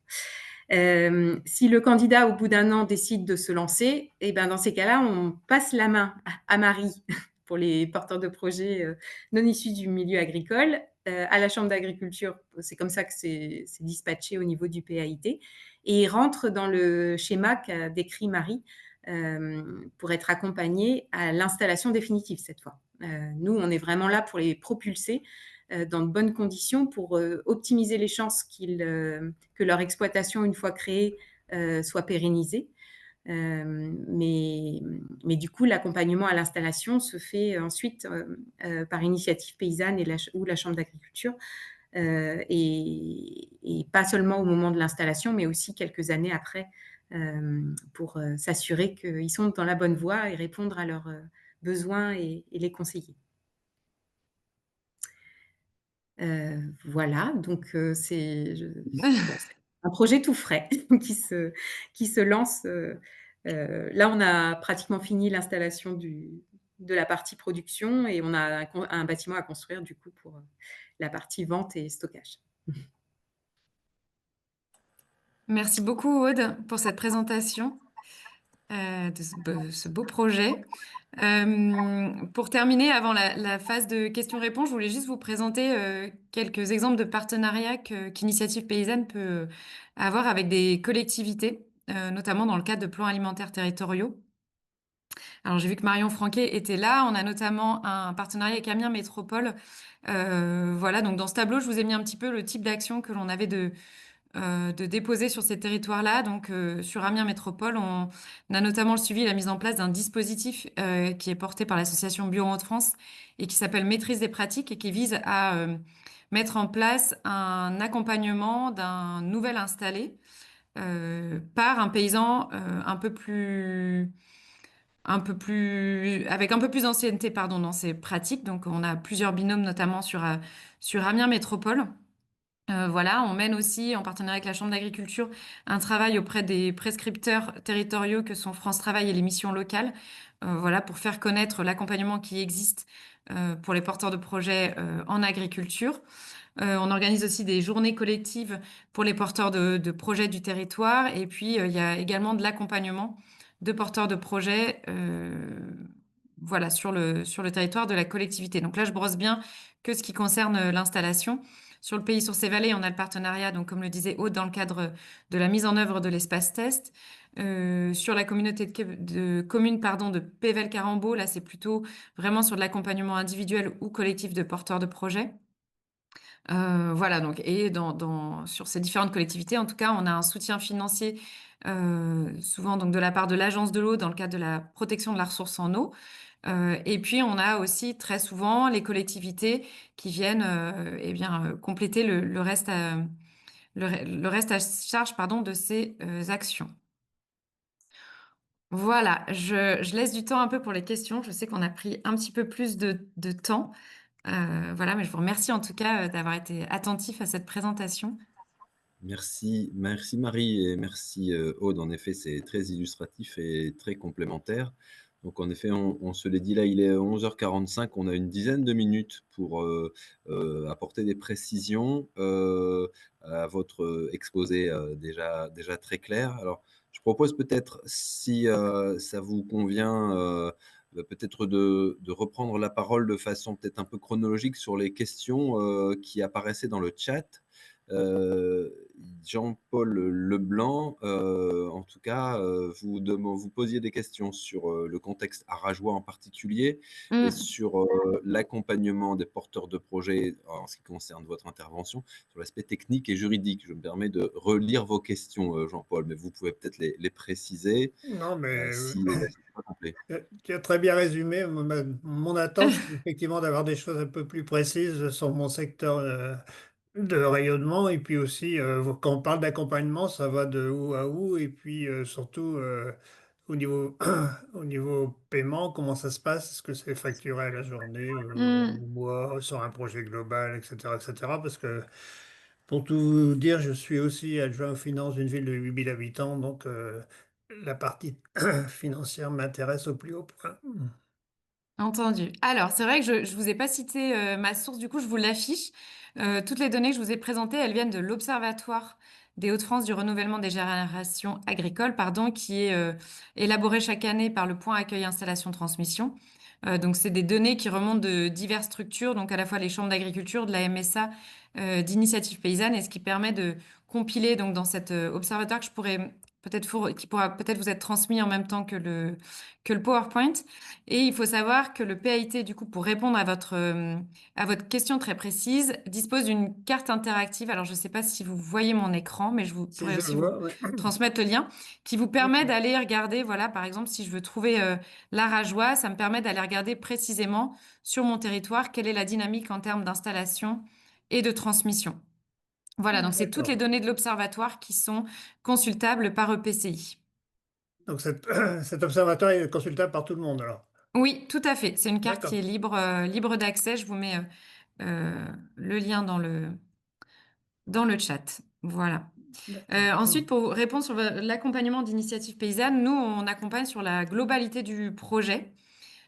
Si le candidat, au bout d'1 an, décide de se lancer, dans ces cas-là, on passe la main à Marie pour les porteurs de projets non issus du milieu agricole, à la Chambre d'agriculture, c'est comme ça que c'est dispatché au niveau du PAIT, et rentre dans le schéma qu'a décrit Marie pour être accompagné à l'installation définitive cette fois. Nous, on est vraiment là pour les propulser dans de bonnes conditions pour optimiser les chances que leur exploitation, une fois créée, soit pérennisée. Mais du coup, l'accompagnement à l'installation se fait ensuite par Initiative Paysanne ou la Chambre d'agriculture, et pas seulement au moment de l'installation, mais aussi quelques années après, pour s'assurer qu'ils sont dans la bonne voie et répondre à leurs besoins et les conseiller. Voilà, donc c'est un projet tout frais qui se lance. Là, on a pratiquement fini l'installation de la partie production et on a un bâtiment à construire du coup pour la partie vente et stockage. Merci beaucoup, Aude, pour cette présentation de ce beau projet. Pour terminer, avant la phase de questions-réponses, je voulais juste vous présenter quelques exemples de partenariats qu'Initiative Paysanne peut avoir avec des collectivités, notamment dans le cadre de plans alimentaires territoriaux. Alors, j'ai vu que Marion Franquet était là. On a notamment un partenariat avec Amiens Métropole. Voilà, donc dans ce tableau, je vous ai mis un petit peu le type d'action que l'on avait de déposer sur ces territoires-là. Donc, sur Amiens Métropole, on a notamment le suivi et la mise en place d'un dispositif qui est porté par l'association Bio de France et qui s'appelle Maîtrise des pratiques et qui vise à mettre en place un accompagnement d'un nouvel installé par un paysan avec un peu plus d'ancienneté, pardon, dans ses pratiques. Donc, on a plusieurs binômes, notamment sur Amiens Métropole. Voilà, on mène aussi, en partenariat avec la Chambre d'agriculture, un travail auprès des prescripteurs territoriaux que sont France Travail et les missions locales, voilà, pour faire connaître l'accompagnement qui existe pour les porteurs de projets en agriculture. On organise aussi des journées collectives pour les porteurs de projets du territoire. Et puis, il y a également de l'accompagnement de porteurs de projets voilà, sur le territoire de la collectivité. Donc là, je brosse bien que ce qui concerne l'installation. Sur le pays Sources et Vallées, on a le partenariat, donc comme le disait Aude, dans le cadre de la mise en œuvre de l'espace test. Sur la communauté de communes de Pével-Carambeau, là, c'est plutôt vraiment sur de l'accompagnement individuel ou collectif de porteurs de projets. Voilà, donc, et sur ces différentes collectivités, en tout cas, on a un soutien financier, souvent donc de la part de l'Agence de l'eau dans le cadre de la protection de la ressource en eau. Et puis, on a aussi très souvent les collectivités qui viennent compléter le reste à charge de ces actions. Voilà, je laisse du temps un peu pour les questions. Je sais qu'on a pris un petit peu plus de temps. Voilà, mais je vous remercie en tout cas d'avoir été attentif à cette présentation. Merci Marie et merci, Aude. En effet, c'est très illustratif et très complémentaire. Donc en effet, on se l'est dit là, il est 11h45, on a une dizaine de minutes pour, apporter des précisions, à votre, exposé, déjà très clair. Alors, je propose peut-être si, ça vous convient, peut-être de reprendre la parole de façon peut-être un peu chronologique sur les questions, qui apparaissaient dans le chat. Heu, Jean-Paul Leblanc, en tout cas, vous posiez des questions sur, le contexte arageois en particulier et Mmh. sur, l'accompagnement des porteurs de projets en ce qui concerne votre intervention, sur l'aspect technique et juridique. Je me permets de relire vos questions, Jean-Paul, mais vous pouvez peut-être les préciser, Non, mais si, c'est pas complet. tu as très bien résumé. Mon attente, c'est effectivement d'avoir des choses un peu plus précises sur mon secteur, de rayonnement et puis aussi, quand on parle d'accompagnement, ça va de où à où et puis, surtout, au niveau au niveau paiement, comment ça se passe? Est-ce que c'est facturé à la journée, Mmh. au mois, sur un projet global et cetera? Parce que pour tout vous dire, je suis aussi adjoint aux finances d'une ville de 8 000 habitants, donc la partie financière m'intéresse au plus haut point. Entendu. Alors, c'est vrai que je vous ai pas cité, ma source, du coup, je vous l'affiche. Toutes les données que je vous ai présentées, elles viennent de l'Observatoire des Hauts-de-France du renouvellement des générations agricoles, pardon, qui est, élaboré chaque année par le Point Accueil Installation Transmission. Donc c'est des données qui remontent de diverses structures, donc à la fois les chambres d'agriculture, de la MSA, d'Initiative Paysanne, et ce qui permet de compiler donc dans cet, observatoire que je pourrais qui pourra peut-être vous être transmis en même temps que le PowerPoint. Et il faut savoir que le PAIT, du coup, pour répondre à votre question très précise, dispose d'une carte interactive. Alors, je ne sais pas si vous voyez mon écran, mais je Si pourrais je le aussi vous vois, oui. transmettre le lien, qui vous permet D'accord. d'aller regarder, voilà, par exemple, si je veux trouver la rajoie, ça me permet d'aller regarder précisément sur mon territoire quelle est la dynamique en termes d'installation et de transmission. Voilà, donc c'est toutes les D'accord. données de l'observatoire qui sont consultables par EPCI. Donc cet observatoire est consultable par tout le monde alors? Oui, tout à fait. C'est une carte qui D'accord, est libre d'accès. Je vous mets le lien dans le chat. Voilà. d'accord. Ensuite, pour répondre sur l'accompagnement d'initiatives paysannes, nous, on accompagne sur la globalité du projet.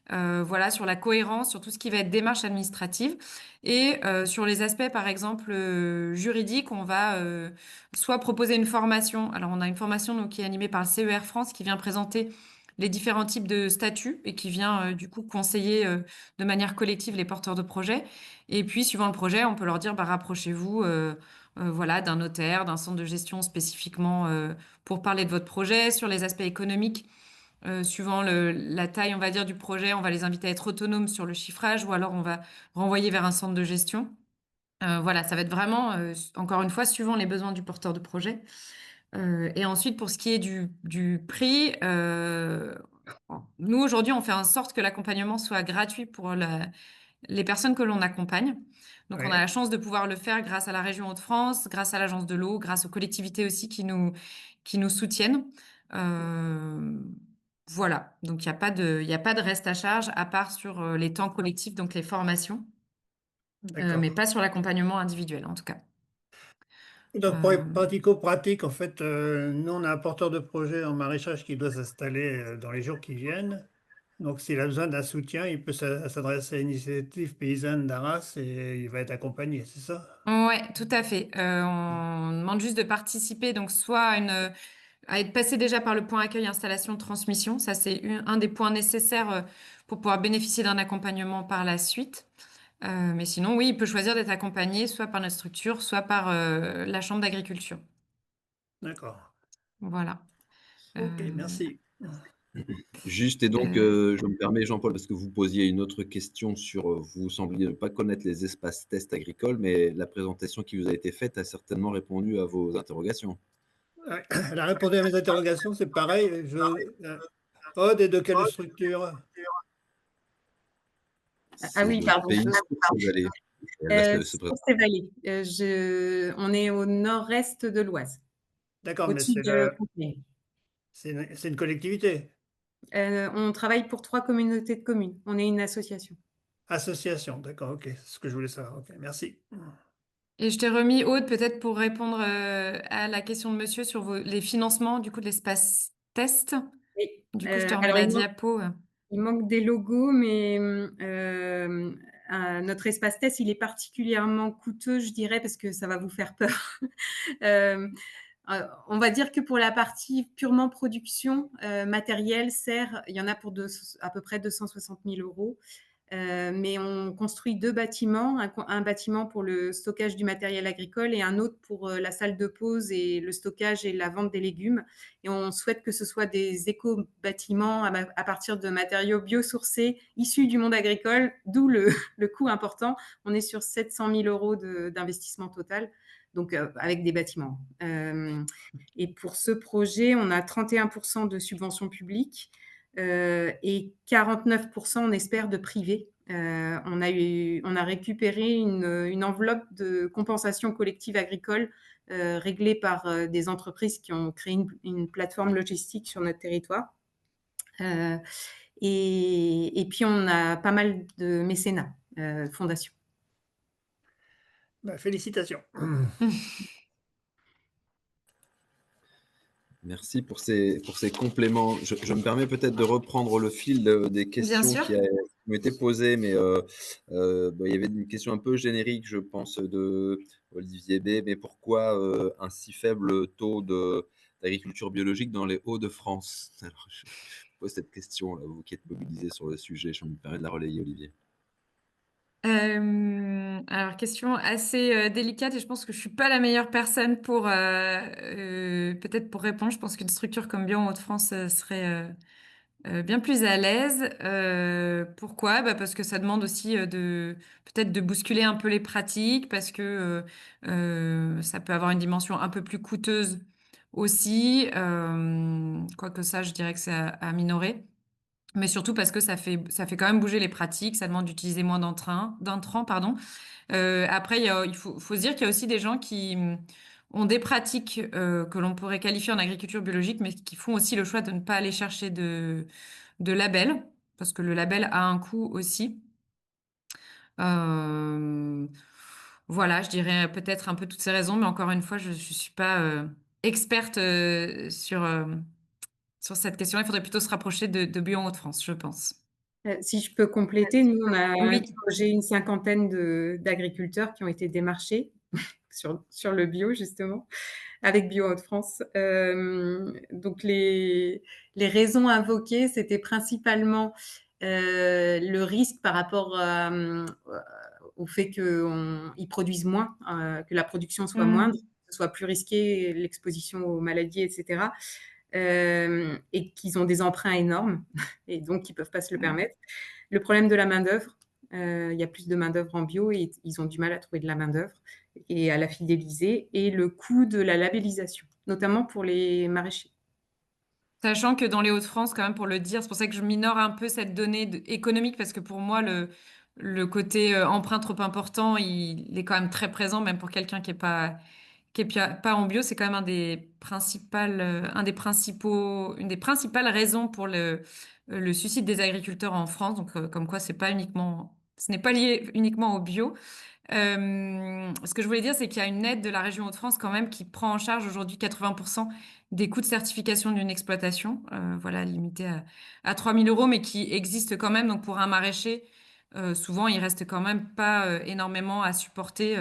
Voilà, sur la cohérence, sur tout ce qui va être démarche administrative et sur les aspects, par exemple, juridiques, on va soit proposer une formation. Alors, on a une formation donc, qui est animée par le CER France qui vient présenter les différents types de statuts et qui vient du coup conseiller de manière collective les porteurs de projets. Et puis, suivant le projet, on peut leur dire, bah, rapprochez-vous voilà, d'un notaire, d'un centre de gestion spécifiquement pour parler de votre projet. Sur les aspects économiques, suivant la taille, on va dire, du projet, on va les inviter à être autonomes sur le chiffrage ou alors on va renvoyer vers un centre de gestion. Voilà, ça va être vraiment, encore une fois, suivant les besoins du porteur de projet. Et ensuite, pour ce qui est du prix, nous, aujourd'hui, on fait en sorte que l'accompagnement soit gratuit pour les personnes que l'on accompagne. Donc, on a Oui. la chance de pouvoir le faire grâce à la région Hauts-de-France, grâce à l'Agence de l'eau, grâce aux collectivités aussi qui nous soutiennent. Euh, voilà. Donc, il y a pas de reste à charge à part sur les temps collectifs, donc les formations, mais D'accord. pas sur l'accompagnement individuel, en tout cas. Donc pour les Euh, pratico-pratiques, en fait, nous, on a un porteur de projet en maraîchage qui doit s'installer, dans les jours qui viennent. Donc s'il a besoin d'un soutien, il peut s'adresser à l'initiative paysanne d'Arras et il va être accompagné, c'est ça? Ouais, tout à fait. On demande juste de participer, donc soit à être passé déjà par le point accueil, installation, transmission. Ça, c'est un des points nécessaires pour pouvoir bénéficier d'un accompagnement par la suite. Mais sinon, oui, il peut choisir d'être accompagné soit par notre structure, soit par la chambre d'agriculture. D'accord. Voilà. OK, Euh, merci. Juste et donc, euh, je me permets Jean-Paul, parce que vous posiez une autre question sur, vous sembliez ne pas connaître les espaces tests agricoles, mais la présentation qui vous a été faite a certainement répondu à vos interrogations. Ouais, elle a répondu à mes interrogations, c'est pareil. Aude est de quelle structure? Ah C'est oui, le pardon. pays Sources-et-Vallées. Elle va se présenter. Sources-et-Vallées. On est au nord-est de l'Oise, D'accord, mais au-dessus de Compiègne. c'est une collectivité, On travaille pour 3 communautés de communes. On est une association. association, d'accord, OK, c'est ce que je voulais savoir. OK, merci. Et je t'ai remis Aude, peut-être pour répondre à la question de monsieur sur les financements du coup de l'espace test. Oui. Du coup, je te remets Alors, la diapo. il manque des logos, mais notre espace test, il est particulièrement coûteux, je dirais, parce que ça va vous faire peur. On va dire que pour la partie purement production, matériel, serre, il y en a pour à peu près 260 000 €. Mais on construit 2 bâtiments, un bâtiment pour le stockage du matériel agricole et un autre pour la salle de pause et le stockage et la vente des légumes. Et on souhaite que ce soit des éco-bâtiments à partir de matériaux biosourcés issus du monde agricole, d'où le coût important. On est sur 700 000 € d'investissement total, donc avec des bâtiments. Et pour ce projet, on a 31% de subventions publiques. Et 49%, on espère, de privé. On a récupéré une enveloppe de compensation collective agricole réglée par des entreprises qui ont créé une plateforme logistique sur notre territoire. Et puis, on a pas mal de mécénats, fondations. Bah, félicitations. Merci pour ces compléments. Je me permets peut-être de reprendre le fil des Bien questions sûr. qui m'ont été posées, mais bah, il y avait une question un peu générique, je pense, de Olivier B. Mais pourquoi un si faible taux d'agriculture biologique dans les Hauts-de-France? Alors, je pose cette question, là, vous qui êtes mobilisé sur le sujet, je me permets de la relayer, Olivier. Alors, question assez délicate et je pense que je suis pas la meilleure personne pour peut-être pour répondre. Je pense qu'une structure comme Bio en Hauts-de-France serait bien plus à l'aise. Pourquoi? Bah, parce que ça demande aussi peut-être de bousculer un peu les pratiques, parce que ça peut avoir une dimension un peu plus coûteuse aussi. Quoique ça, je dirais que c'est à minorer. Mais surtout parce que ça fait quand même bouger les pratiques, ça demande d'utiliser moins d'intrants, pardon. Après, il faut se dire qu'il y a aussi des gens qui ont des pratiques que l'on pourrait qualifier en agriculture biologique, mais qui font aussi le choix de ne pas aller chercher de label, parce que le label a un coût aussi. Euh, voilà, je dirais peut-être un peu toutes ces raisons, mais encore une fois, je ne suis pas experte sur cette question. Il faudrait plutôt se rapprocher de Bio en Hauts-de-France, je pense. Si je peux compléter, nous, on a Oui. interrogé une cinquantaine d'agriculteurs qui ont été démarchés sur le bio, justement, avec Bio Hauts-de-France. Donc, les raisons invoquées, c'était principalement le risque par rapport au fait qu'ils produisent moins, que la production soit moindre, que ce soit plus risqué, l'exposition aux maladies, etc. Et qu'ils ont des emprunts énormes et donc ils ne peuvent pas se le permettre. Le problème de la main-d'œuvre, il y a plus de main-d'œuvre en bio et ils ont du mal à trouver de la main-d'œuvre et à la fidéliser, et le coût de la labellisation, notamment pour les maraîchers. Sachant que dans les Hauts-de-France, quand même, pour le dire, c'est pour ça que je minore un peu cette donnée économique, parce que pour moi, le côté emprunt trop important, il est quand même très présent, même pour quelqu'un qui est pas en bio. C'est quand même une des principales raisons pour le suicide des agriculteurs en France. Donc, comme quoi, ce n'est pas lié uniquement au bio. Ce que je voulais dire, c'est qu'il y a une aide de la région Hauts-de-France quand même qui prend en charge aujourd'hui 80% des coûts de certification d'une exploitation, voilà, limité à 3 000 €, mais qui existe quand même. Donc pour un maraîcher, souvent, il reste quand même pas énormément à supporter,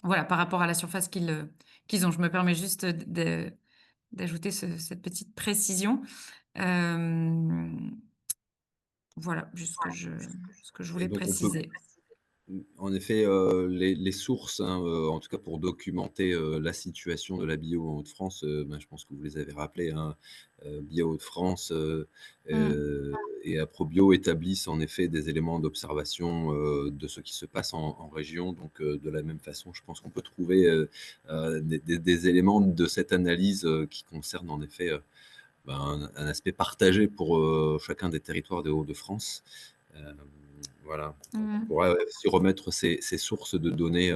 voilà, par rapport à la surface qu'ils ont. Je me permets juste d'ajouter cette petite précision. Euh, voilà, juste ce que je Et voulais donc, on peut, préciser. en effet, les sources, hein, en tout cas pour documenter la situation de la bio en Hauts-de-France, ben, je pense que vous les avez rappelées, hein, Bio Hauts-de-France et Aprobio établissent en effet des éléments d'observation de ce qui se passe en région. Donc, de la même façon, je pense qu'on peut trouver des éléments de cette analyse qui concernent en effet ben, un aspect partagé pour chacun des territoires des Hauts-de-France. Voilà. Donc, on pourra aussi remettre ces sources de données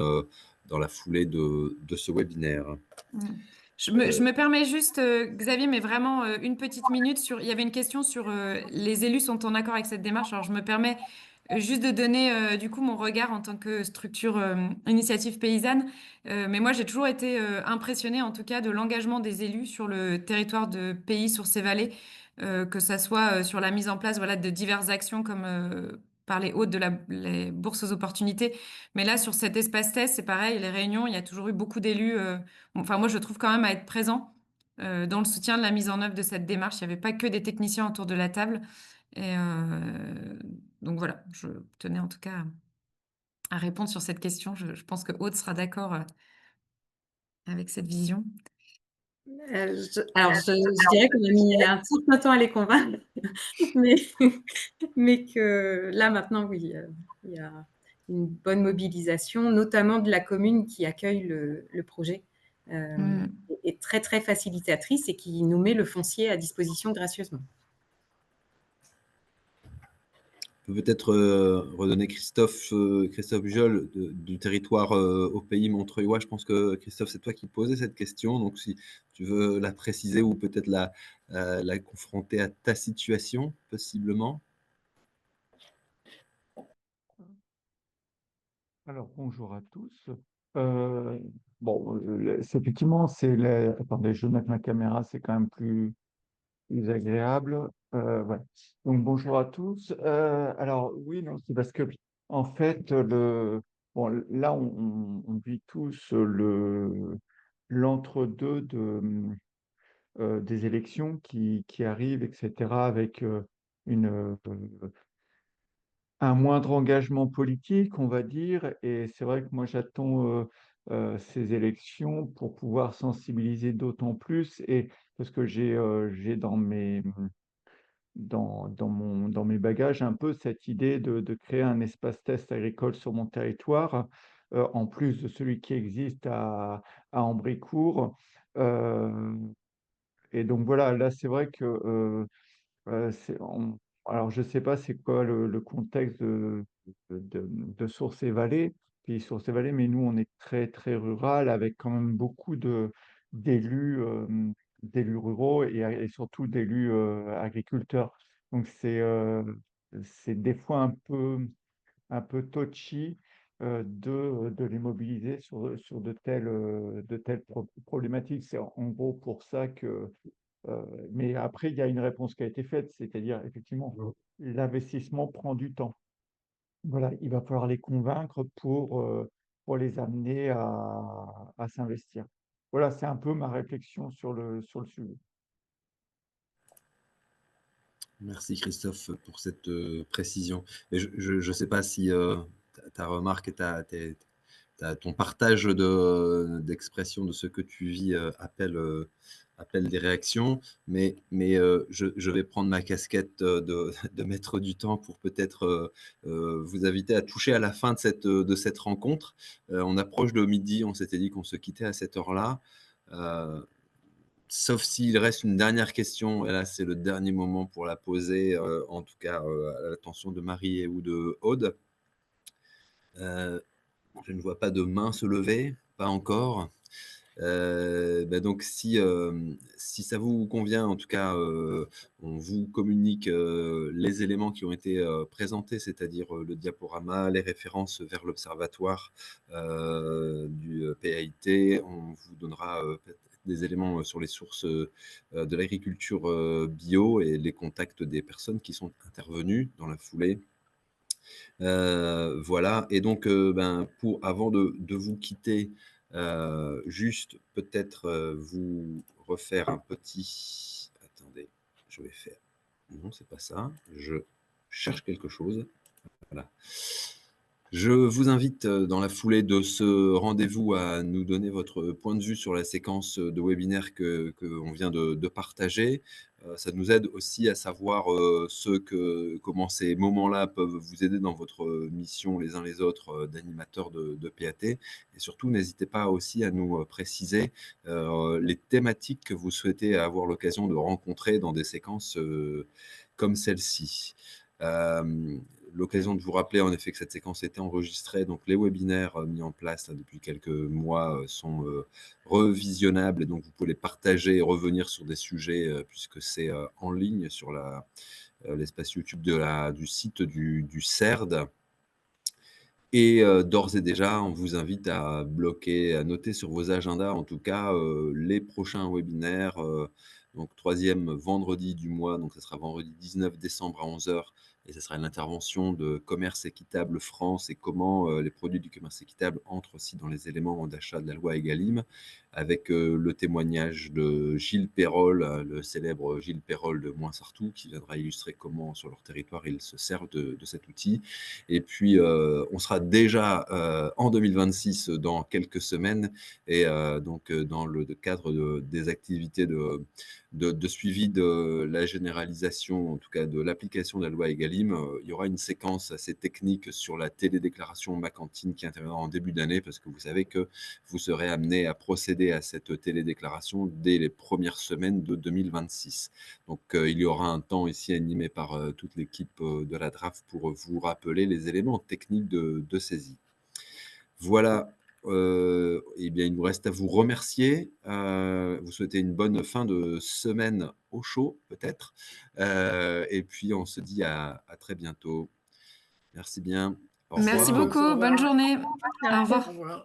dans la foulée de ce webinaire. Je me permets juste, Xavier, mais vraiment une petite minute il y avait une question sur les élus sont en accord avec cette démarche. Alors je me permets juste de donner du coup mon regard en tant que structure initiative paysanne. Mais moi, j'ai toujours été impressionnée en tout cas de l'engagement des élus sur le territoire de Pays Sources et Vallées, que ça soit sur la mise en place voilà, de diverses actions comme par les hôtes de les bourses aux opportunités. Mais là, sur cet espace test, c'est pareil, les réunions, il y a toujours eu beaucoup d'élus. Enfin, moi, je trouve quand même à être présent dans le soutien de la mise en œuvre de cette démarche. Il n'y avait pas que des techniciens autour de la table. Et donc voilà, je tenais en tout cas à répondre sur cette question. Je pense que Aude sera d'accord avec cette vision. Je dirais qu'on a mis un certain temps à les convaincre, mais, mais que là maintenant, oui, il y a une bonne mobilisation, notamment de la commune qui accueille le projet, et très très facilitatrice et qui nous met le foncier à disposition gracieusement. On peut peut-être redonner Christophe Bujold du territoire au Pays Montreuillois. Je pense que Christophe, c'est toi qui posais cette question. Donc, si tu veux la préciser ou peut-être la confronter à ta situation, possiblement. Alors, bonjour à tous. Effectivement, attendez, je vais mettre ma caméra, c'est quand même plus agréable. Ouais. Donc, bonjour à tous. Alors, oui, non, c'est parce que, en fait, là, on vit tous l'entre-deux des élections qui arrivent, etc., avec un moindre engagement politique, on va dire. Et c'est vrai que moi, j'attends ces élections pour pouvoir sensibiliser d'autant plus. Et parce que j'ai dans mes bagages un peu cette idée de créer un espace test agricole sur mon territoire, en plus de celui qui existe à Ambrécourt. Euh, et donc voilà, là, c'est vrai que alors, je ne sais pas c'est quoi le contexte de Sources et Vallées, puis Sources et Vallées, mais nous, on est très, très rural avec quand même beaucoup d'élus d'élus ruraux et surtout d'élus agriculteurs. Donc, c'est des fois un peu touchy de les mobiliser sur de telles problématiques. C'est en gros pour ça que mais après, il y a une réponse qui a été faite, c'est-à-dire effectivement, l'investissement prend du temps. Voilà, il va falloir les convaincre pour les amener à s'investir. Voilà, c'est un peu ma réflexion sur le sujet. Merci Christophe pour cette précision. Et je ne sais pas si ta remarque et ton partage d'expression de ce que tu vis appelle des réactions, mais je vais prendre ma casquette de maître du temps pour peut-être vous inviter à toucher à la fin de cette rencontre. On approche de midi, on s'était dit qu'on se quittait à cette heure-là. Sauf s'il reste une dernière question, et là c'est le dernier moment pour la poser, en tout cas à l'attention de Marie ou de Aude. Je ne vois pas de main se lever, pas encore. Donc si ça vous convient, en tout cas, on vous communique les éléments qui ont été présentés, c'est-à-dire le diaporama, les références vers l'observatoire du PAIT. On vous donnera des éléments sur les sources de l'agriculture bio et les contacts des personnes qui sont intervenues dans la foulée. Voilà, et donc avant de vous quitter, juste peut-être vous refaire un petit... Attendez, je vais faire... Non, c'est pas ça. Je cherche quelque chose. Voilà. Je vous invite dans la foulée de ce rendez-vous à nous donner votre point de vue sur la séquence de webinaire qu'on vient de partager. Ça nous aide aussi à savoir comment ces moments-là peuvent vous aider dans votre mission les uns les autres d'animateurs de PAT. Et surtout, n'hésitez pas aussi à nous préciser les thématiques que vous souhaitez avoir l'occasion de rencontrer dans des séquences comme celle-ci. L'occasion de vous rappeler en effet que cette séquence était enregistrée, donc les webinaires mis en place là, depuis quelques mois sont revisionnables et donc vous pouvez les partager et revenir sur des sujets puisque c'est en ligne sur l'espace YouTube du site du CERD. Et d'ores et déjà, on vous invite à bloquer, à noter sur vos agendas, en tout cas, les prochains webinaires. Donc 3e vendredi du mois, donc ça sera vendredi 19 décembre à 11 h, et ce sera l'intervention de Commerce Équitable France et comment les produits du commerce équitable entrent aussi dans les éléments d'achat de la loi Egalim, avec le témoignage de Gilles Perrol, le célèbre Gilles Perrol de Moinsartou, qui viendra illustrer comment sur leur territoire ils se servent de cet outil. Et puis, on sera déjà en 2026 dans quelques semaines, et donc dans le cadre des activités de suivi de la généralisation, en tout cas de l'application de la loi Egalim, il y aura une séquence assez technique sur la télédéclaration Macantine qui interviendra en début d'année, parce que vous savez que vous serez amené à procéder à cette télédéclaration dès les premières semaines de 2026. Donc, il y aura un temps ici animé par toute l'équipe de la DRAF pour vous rappeler les éléments techniques de saisie. Voilà. Eh bien, il nous reste à vous remercier, vous souhaiter une bonne fin de semaine au chaud, peut-être. Et puis, on se dit à très bientôt. Merci bien. Au Merci revoir. beaucoup. Bonne journée. Au revoir. Au revoir.